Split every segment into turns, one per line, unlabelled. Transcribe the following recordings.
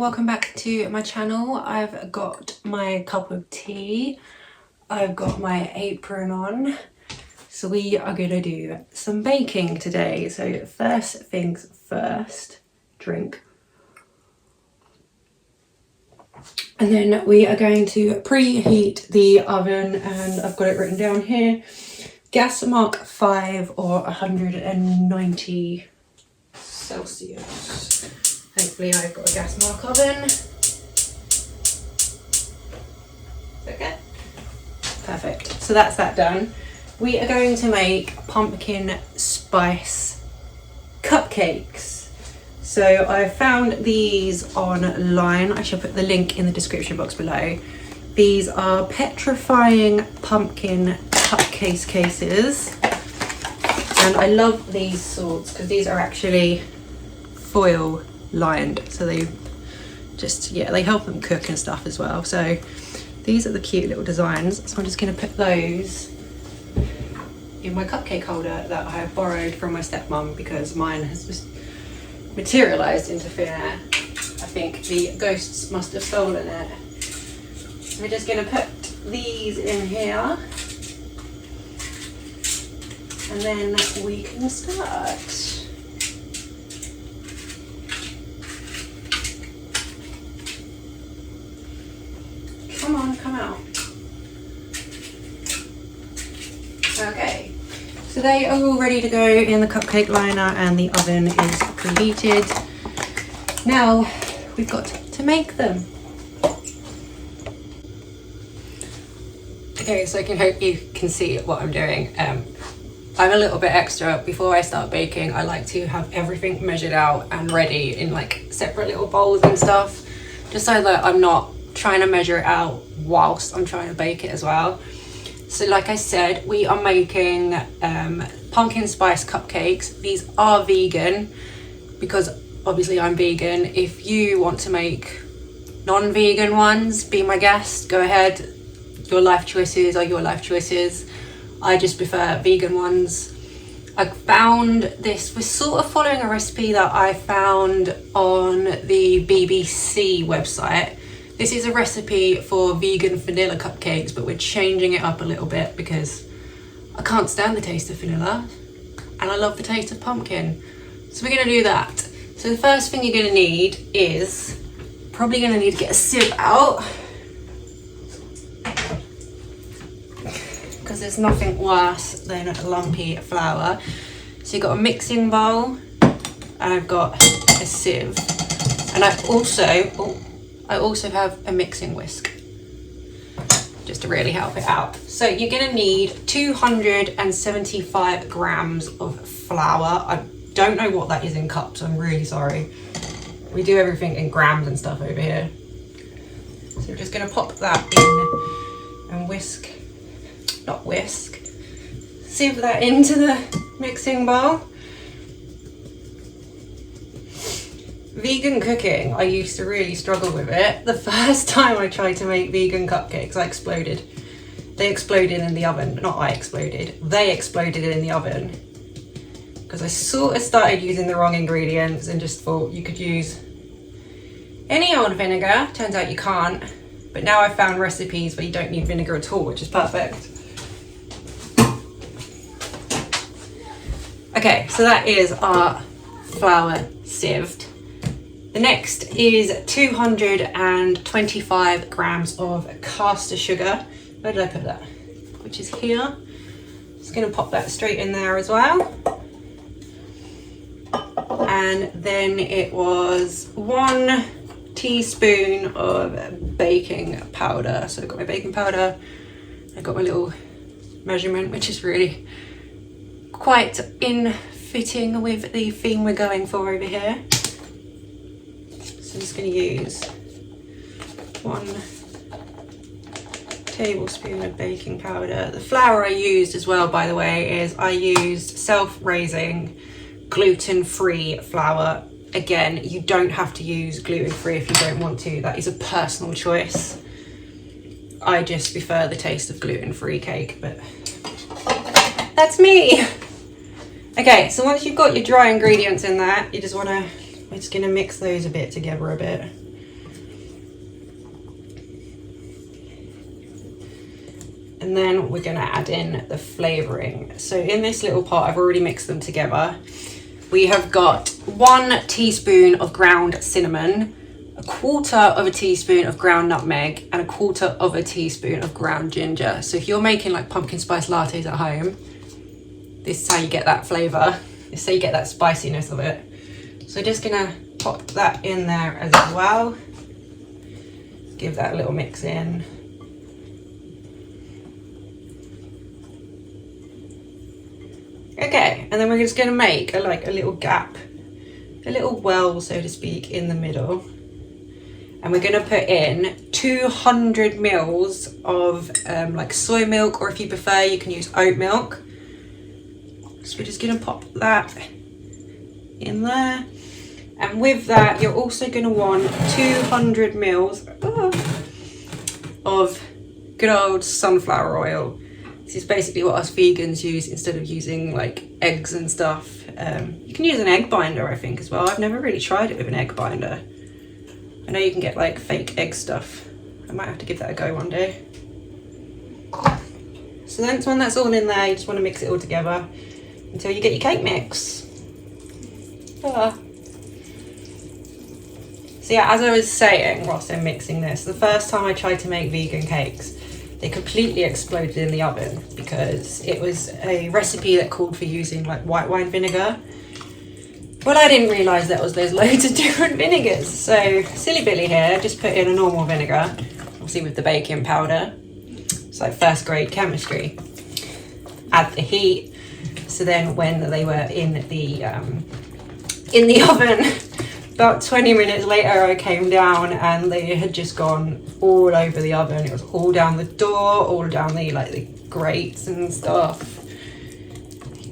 welcome back to my channel. I've got my cup of tea, I've got my apron on, so we are going to do some baking today. So first things first, drink. And then we are going to preheat the oven, and I've got it written down here, gas mark 5 or 190 Celsius. Thankfully I've got a gas mark oven. Okay, perfect. So that's that done. We are going to make pumpkin spice cupcakes. So I found these online. I shall put the link in the description box below. These are petrifying pumpkin cupcake cases. And I love these sorts because these are actually foil lined, so they just, yeah, they help them cook and stuff as well. So these are the cute little designs, so I'm just going to put those in my cupcake holder that I have borrowed from my stepmom because mine has just materialized into thin air. I think the ghosts must have stolen it. So we're just going to put these in here and then we can start. Come on, come out. Okay, so they are all ready to go in the cupcake liner and the oven is preheated. Now we've got to make them. Okay, so I can hope you can see what I'm doing. I'm a little bit extra. Before I start baking, I like to have everything measured out and ready in like separate little bowls and stuff, just so that I'm not trying to measure it out whilst I'm trying to bake it as well. So like I said, we are making pumpkin spice cupcakes. These are vegan because obviously I'm vegan. If you want to make non-vegan ones, be my guest, go ahead. Your life choices are your life choices. I just prefer vegan ones. I found this, we're sort of following a recipe that I found on the BBC website. This is a recipe for vegan vanilla cupcakes, but we're changing it up a little bit because I can't stand the taste of vanilla and I love the taste of pumpkin. So we're gonna do that. So the first thing you're gonna need is, probably gonna need to get a sieve out because there's nothing worse than a lumpy flour. So you've got a mixing bowl and I've got a sieve. And I also have a mixing whisk, just to really help it out. So you're gonna need 275 grams of flour. I don't know what that is in cups, I'm really sorry. We do everything in grams and stuff over here. So we're just gonna pop that in and sieve that into the mixing bowl. Vegan cooking, I used to really struggle with it. The first time I tried to make vegan cupcakes, I exploded. They exploded in the oven. Not I exploded, they exploded in the oven. Because I sort of started using the wrong ingredients and just thought you could use any old vinegar. Turns out you can't. But now I've found recipes where you don't need vinegar at all, which is perfect. Okay, so that is our flour sieved. The next is 225 grams of caster sugar. Where did I put that? Which is here. Just gonna pop that straight in there as well. And then it was 1 teaspoon of baking powder. So I've got my baking powder, I've got my little measurement, which is really quite in fitting with the theme we're going for over here. So I'm just going to use 1 tablespoon of baking powder. The flour I used as well, by the way, is I used self-raising gluten-free flour. Again, you don't have to use gluten-free if you don't want to. That is a personal choice. I just prefer the taste of gluten-free cake, but that's me. Okay, so once you've got your dry ingredients in there, you just want to, we're just going to mix those a bit together a bit. and then we're going to add in the flavouring. So in this little pot, I've already mixed them together. We have got 1 teaspoon of ground cinnamon, 1/4 teaspoon of ground nutmeg, and 1/4 teaspoon of ground ginger. So if you're making like pumpkin spice lattes at home, this is how you get that flavour. This is how you get that spiciness of it. So just gonna pop that in there as well. Give that a little mix in. Okay, and then we're just gonna make a little gap, a little well, so to speak, in the middle. And we're gonna put in 200 mils of like soy milk, or if you prefer, you can use oat milk. So we're just gonna pop that in there. And with that, you're also gonna want 200 mils of good old sunflower oil. This is basically what us vegans use instead of using like eggs and stuff. You can use an egg binder, I think, as well. I've never really tried it with an egg binder. I know you can get like fake egg stuff. I might have to give that a go one day. So then when that's all in there, you just want to mix it all together until you get your cake mix. So yeah, as I was saying whilst I'm mixing this, the first time I tried to make vegan cakes, they completely exploded in the oven because it was a recipe that called for using like white wine vinegar. Well, I didn't realise there's loads of different vinegars. So silly Billy here just put in a normal vinegar, obviously with the baking powder. It's like first grade chemistry. Add the heat. So then when they were in the oven, about 20 minutes later, I came down and they had just gone all over the oven. It was all down the door, all down the grates and stuff.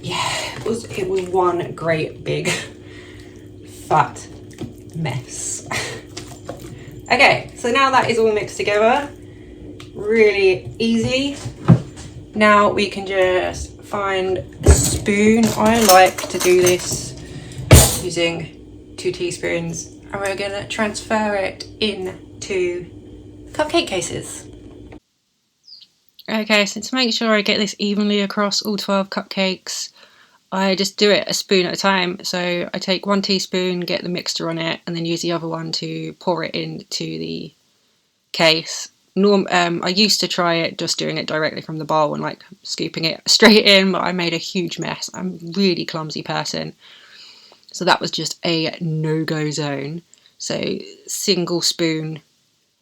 Yeah, it was one great big fat mess. Okay, so now that is all mixed together, really easy. Now we can just find a spoon. I like to do this using 2 teaspoons, and we're gonna transfer it into cupcake cases. Okay, so to make sure I get this evenly across all 12 cupcakes, I just do it a spoon at a time. So I take 1 teaspoon, get the mixture on it, and then use the other one to pour it into the case. I used to try it just doing it directly from the bowl and like scooping it straight in, but I made a huge mess. I'm a really clumsy person. So that was just a no-go zone. So single spoon,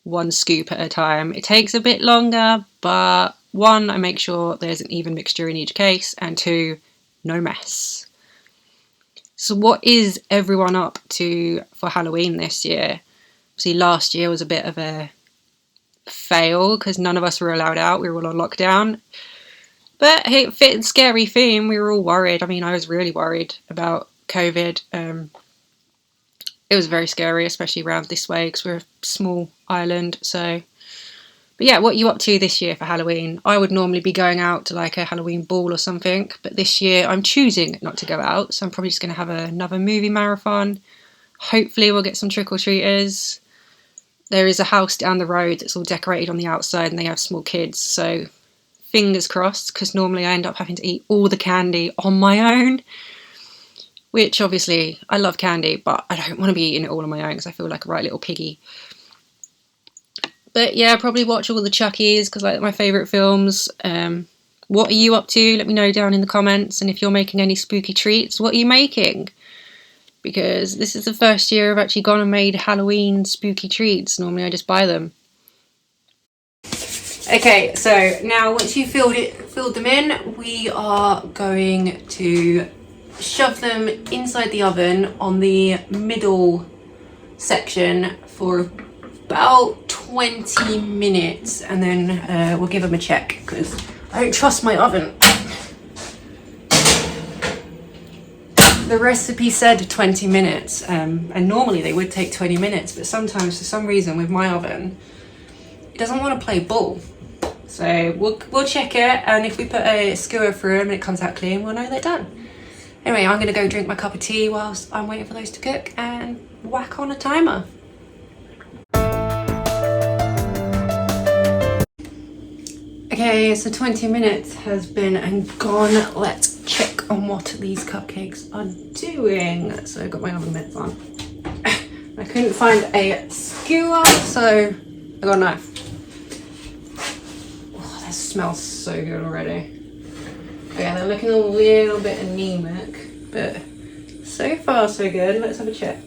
1 scoop at a time. It takes a bit longer, but 1, I make sure there's an even mixture in each case, and 2, no mess. So what is everyone up to for Halloween this year? See, last year was a bit of a fail because none of us were allowed out. We were all on lockdown. But hey, it fit scary theme. We were all worried. I mean, I was really worried about COVID. It was very scary, especially around this way because we're a small island. So, but yeah, what are you up to this year for Halloween? I would normally be going out to like a Halloween ball or something, but this year I'm choosing not to go out. So I'm probably just going to have another movie marathon. Hopefully we'll get some trick-or-treaters. There is a house down the road that's all decorated on the outside and they have small kids. So fingers crossed, because normally I end up having to eat all the candy on my own. Which obviously, I love candy, but I don't want to be eating it all on my own because I feel like a right little piggy. But yeah, probably watch all the Chuckies because like my favourite films. What are you up to? Let me know down in the comments. And if you're making any spooky treats, what are you making? Because this is the first year I've actually gone and made Halloween spooky treats. Normally I just buy them. Okay, so now once you've filled them in, we are going to shove them inside the oven on the middle section for about 20 minutes, and then we'll give them a check because I don't trust my oven. The recipe said 20 minutes, and normally they would take 20 minutes, but sometimes for some reason with my oven, it doesn't want to play ball. So we'll check it, and if we put a skewer through them and it comes out clean, we'll know they're done. Anyway, I'm going to go drink my cup of tea whilst I'm waiting for those to cook and whack on a timer. Okay, so 20 minutes has been and gone. Let's check on what these cupcakes are doing. So I've got my oven mitts on. I couldn't find a skewer, so I got a knife. Oh, that smells so good already. Okay, they're looking a little bit anemic, but so far so good. Let's have a check.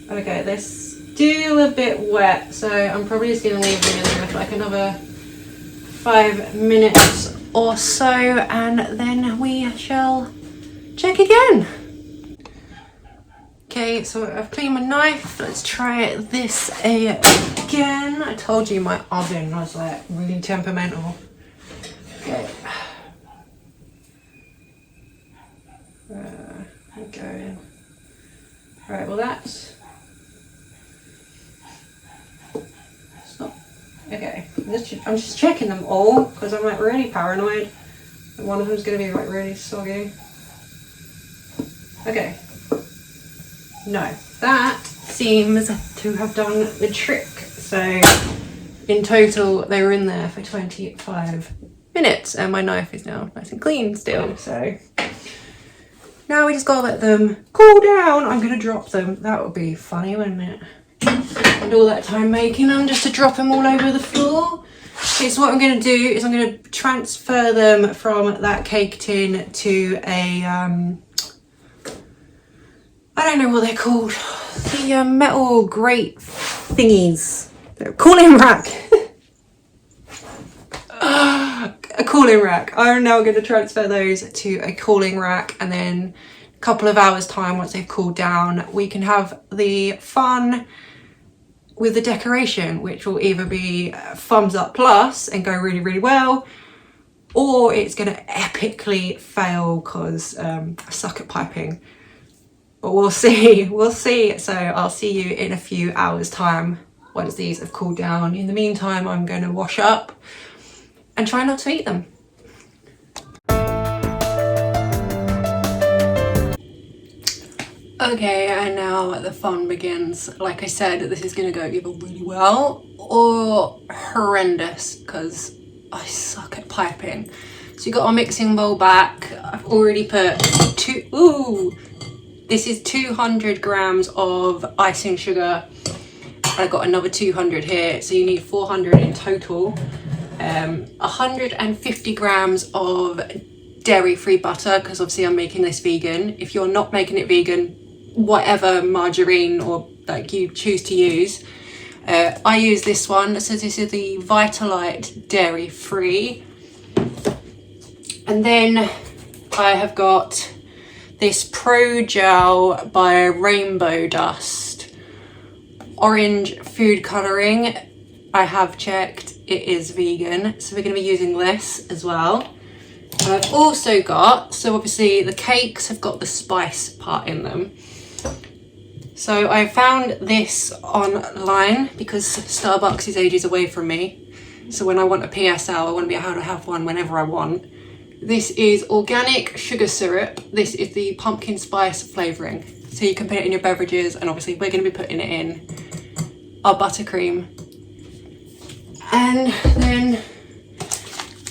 Okay, they're still a bit wet, so I'm probably just going to leave them in there for like another 5 minutes or so, and then we shall check again. Okay, so I've cleaned my knife. Let's try this again. I told you my oven was like really temperamental. Okay. I'm going. Alright, well that's not okay. I'm just checking them all because I'm like really paranoid that one of them's gonna be like really soggy. Okay. No, that seems to have done the trick. So in total they were in there for 25 minutes and my knife is now nice and clean still. So now we just gotta let them cool down. I'm gonna drop them. That would be funny, wouldn't it? And all that time making them just to drop them all over the floor. Okay, so what I'm gonna do is I'm gonna transfer them from that cake tin to a I don't know what they're called. The metal grate thingies. They're cooling rack. A cooling rack. I'm now going to transfer those to a cooling rack, and then a couple of hours time, once they've cooled down, we can have the fun with the decoration, which will either be thumbs up plus and go really, really well, or it's going to epically fail because I suck at piping. But we'll see, So I'll see you in a few hours time once these have cooled down. In the meantime, I'm going to wash up and try not to eat them. Okay, and now the fun begins. Like I said, this is going to go either really well or horrendous because I suck at piping. So you got our mixing bowl back. I've already put this is 200 grams of icing sugar. I got another 200 here, so you need 400 in total. 150 grams of dairy-free butter, because obviously I'm making this vegan. If you're not making it vegan, whatever margarine or like you choose to use. I use this one, so this is the Vitalite dairy-free. And then I have got this Pro Gel by Rainbow Dust. Orange food colouring. I have checked, it is vegan. So we're going to be using this as well. And I've also got, so obviously the cakes have got the spice part in them. So I found this online because Starbucks is ages away from me. So when I want a PSL, I want to be able to have one whenever I want. This is organic sugar syrup. This is the pumpkin spice flavouring. So you can put it in your beverages, and obviously we're going to be putting it in our buttercream. And then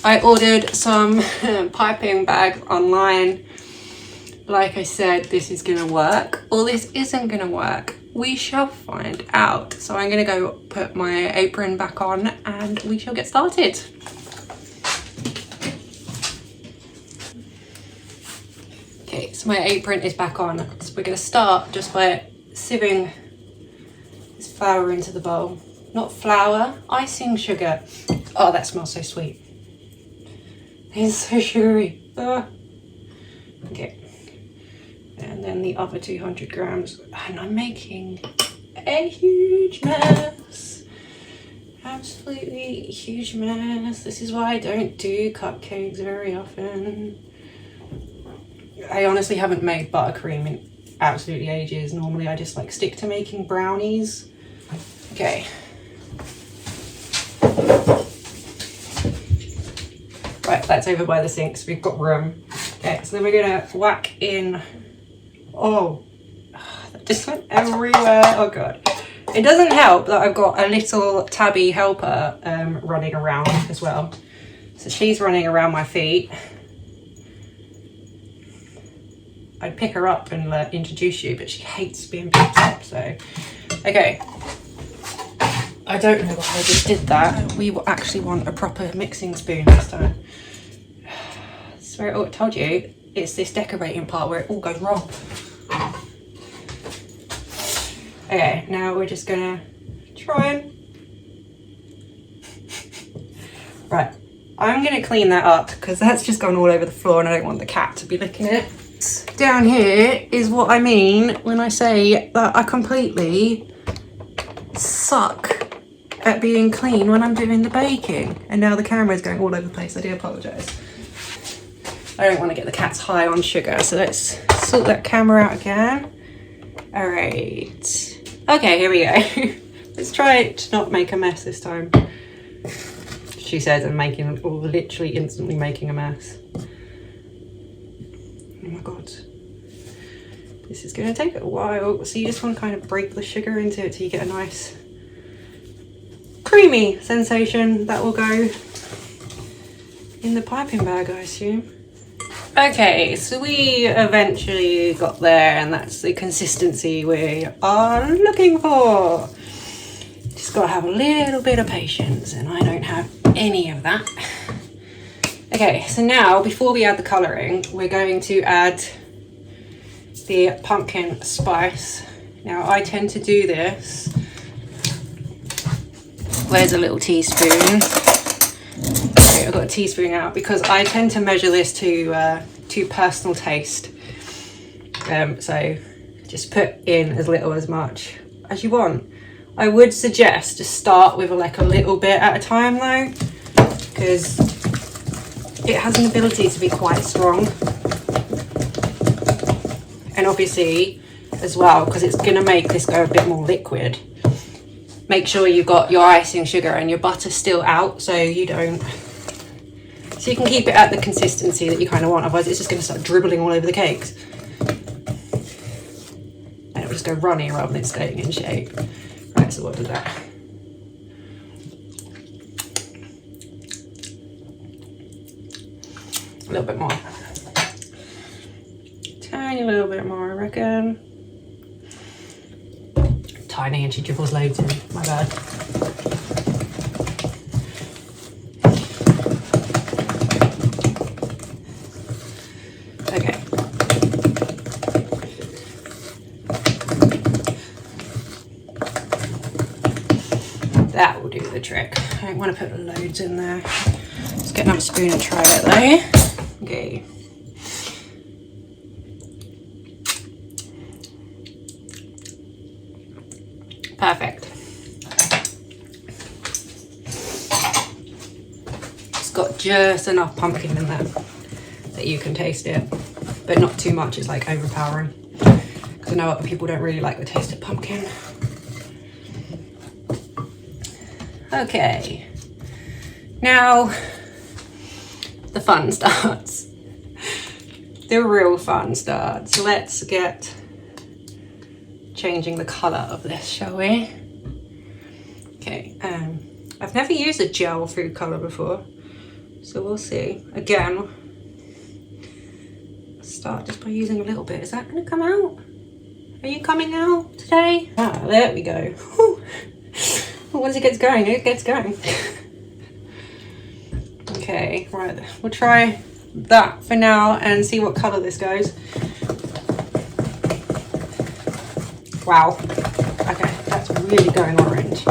I ordered some piping bag online. Like I said, this is going to work, or this isn't going to work. We shall find out. So I'm going to go put my apron back on and we shall get started. Okay, so my apron is back on. So we're going to start just by sieving this flour into the bowl. Not flour, icing sugar. Oh, that smells so sweet. It's so sugary. Okay. And then the other 200 grams. And I'm making a huge mess. Absolutely huge mess. This is why I don't do cupcakes very often. I honestly haven't made buttercream in absolutely ages. Normally I just like stick to making brownies. Okay. Right, that's over by the sink, so we've got room. Okay, so then we're gonna whack in, that just went everywhere, oh god. It doesn't help that I've got a little tabby helper running around as well. So she's running around my feet. I'd pick her up and introduce you, but she hates being picked up, so. Okay. I don't know why I just did that. We will actually want a proper mixing spoon this time. I swear I told you, it's this decorating part where it all goes wrong. Okay, now we're just gonna try and... Right, I'm gonna clean that up because that's just gone all over the floor and I don't want the cat to be licking it. Down here is what I mean when I say that I completely suck at being clean when I'm doing the baking. And now the camera is going all over the place, I do apologise. I don't want to get the cats high on sugar, so let's sort that camera out again. Alright. Okay, here we go. Let's try to not make a mess this time. She says I'm making, or literally instantly making a mess. Oh my god. This is going to take a while. So you just want to kind of break the sugar into it till you get a nice creamy sensation that will go in the piping bag, I assume. Okay, so we eventually got there and that's the consistency we are looking for. Just got to have a little bit of patience and I don't have any of that. Okay, so now before we add the colouring, we're going to add the pumpkin spice. Now I tend to do this. Where's a little teaspoon? Okay, I've got a teaspoon out because I tend to measure this to personal taste. So just put in as little as much as you want. I would suggest to start with like a little bit at a time though, because it has an ability to be quite strong. And obviously as well, because it's going to make this go a bit more liquid, make sure you've got your icing sugar and your butter still out so you don't... So you can keep it at the consistency that you kind of want, otherwise it's just going to start dribbling all over the cakes. And it'll just go runny rather than staying in shape. Right, so what did that? A little bit more. Tiny little bit more, I reckon. Tiny and she dribbles loads in, my bad. Okay. That will do the trick. I don't want to put loads in there. Let's get another spoon and try it though. Okay. Perfect. It's got just enough pumpkin in there that you can taste it, but not too much. It's like overpowering. Because I know other people don't really like the taste of pumpkin. Okay. Now the fun starts. The real fun starts. Let's get changing the colour of this, shall we? Okay, I've never used a gel food colour before, so we'll see. Again, start just by using a little bit. Is that going to come out? Are you coming out today? Ah, there we go. Once it gets going, it gets going. Okay, right, we'll try that for now and see what colour this goes. Wow, okay, that's really going orange.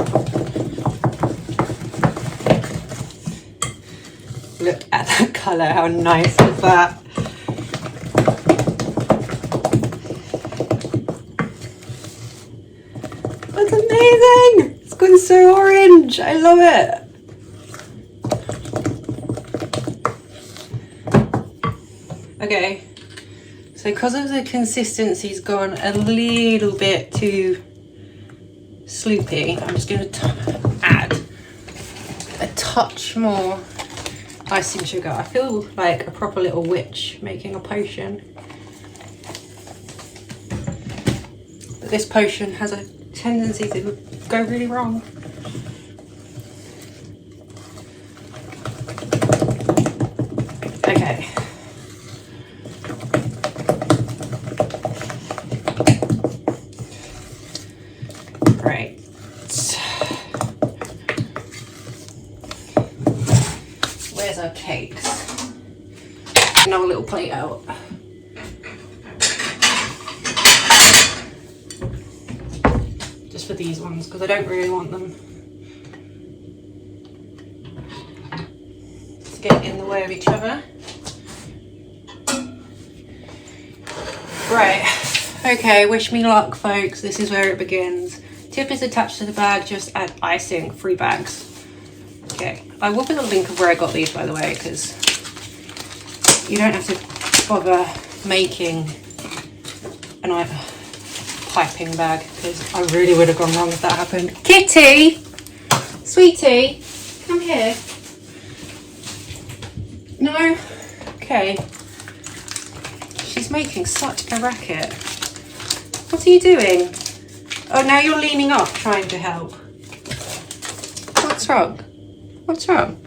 Look at that colour, how nice is that? That's amazing! It's gone so orange, I love it. Okay. So because of the consistency's gone a little bit too sloopy, I'm just going to add a touch more icing sugar. I feel like a proper little witch making a potion. But this potion has a tendency to go really wrong. Okay. Right. Where's our cakes? Another little plate out. Just for these ones, because I don't really want them to get in the way of each other. Right, okay, wish me luck, folks. This is where it begins. Tip is attached to the bag, just add icing, 3 bags. Okay, I will put a link of where I got these, by the way, because you don't have to bother making an piping bag, because I really would have gone wrong if that happened. Kitty! Sweetie, come here. No? Okay. She's making such a racket. What are you doing? Oh, now you're leaning up trying to help. What's wrong? What's wrong?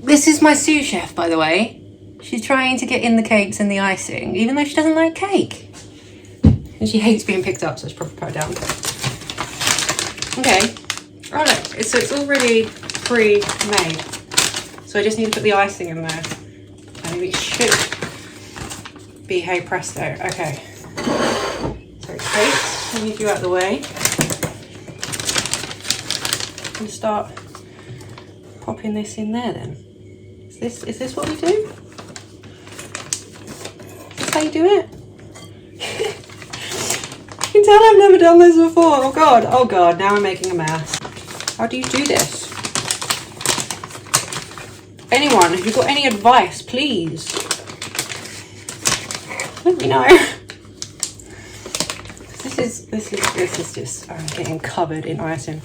This is my sous chef, by the way. She's trying to get in the cakes and the icing, even though she doesn't like cake. And she hates being picked up, so it's probably put her down. Okay. Oh look, so it's already pre-made. So I just need to put the icing in there. And it should be hey presto. Okay. So cakes, I'll move you out of the way. And start popping this in there then. Is this what we do? Is this how you do it? You can tell I've never done this before. Oh god, now I'm making a mess. How do you do this? Anyone, if you've got any advice, please let me know. This is just getting covered in icing.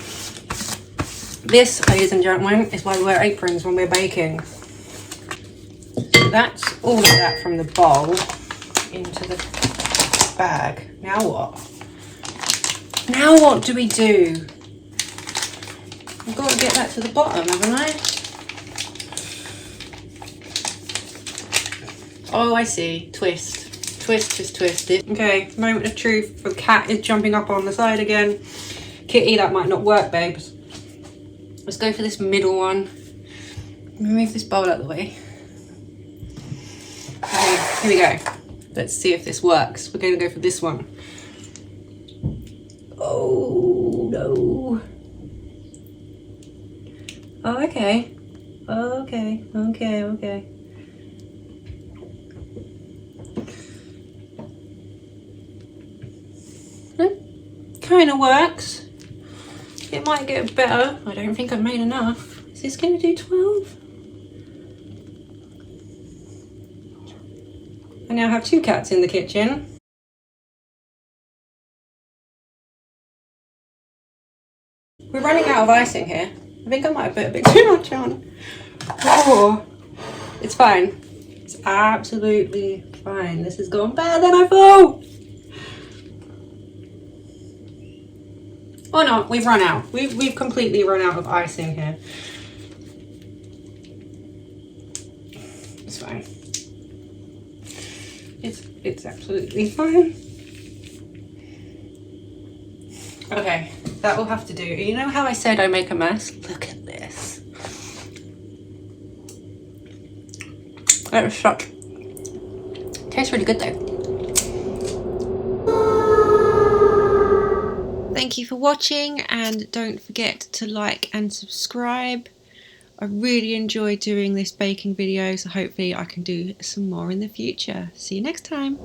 This, ladies and gentlemen, is why we wear aprons when we're baking. So that's all of that from the bowl into the bag. Now what? Now what do we do? I've got to get that to the bottom, haven't I? Oh, I see. Twist. Twist. Okay, moment of truth. The cat is jumping up on the side again. Kitty, that might not work, babes. Let's go for this middle one. Move this bowl out of the way. Okay, here we go. Let's see if this works. We're going to go for this one. Oh, no. Oh, okay. Okay. Kind of works. It might get better. I don't think I've made enough. Is this going to do 12? I now have 2 cats in the kitchen. We're running out of icing here. I think I might have put a bit too much on. Oh, it's fine. It's absolutely fine. This has gone better than I thought. Oh no, we've run out. We've completely run out of icing here. It's fine. It's absolutely fine. Okay, that will have to do. You know how I said I make a mess? Look at this. That was such. Tastes really good though. Thank you for watching, and don't forget to like and subscribe. I really enjoy doing this baking video, so hopefully I can do some more in the future. See you next time.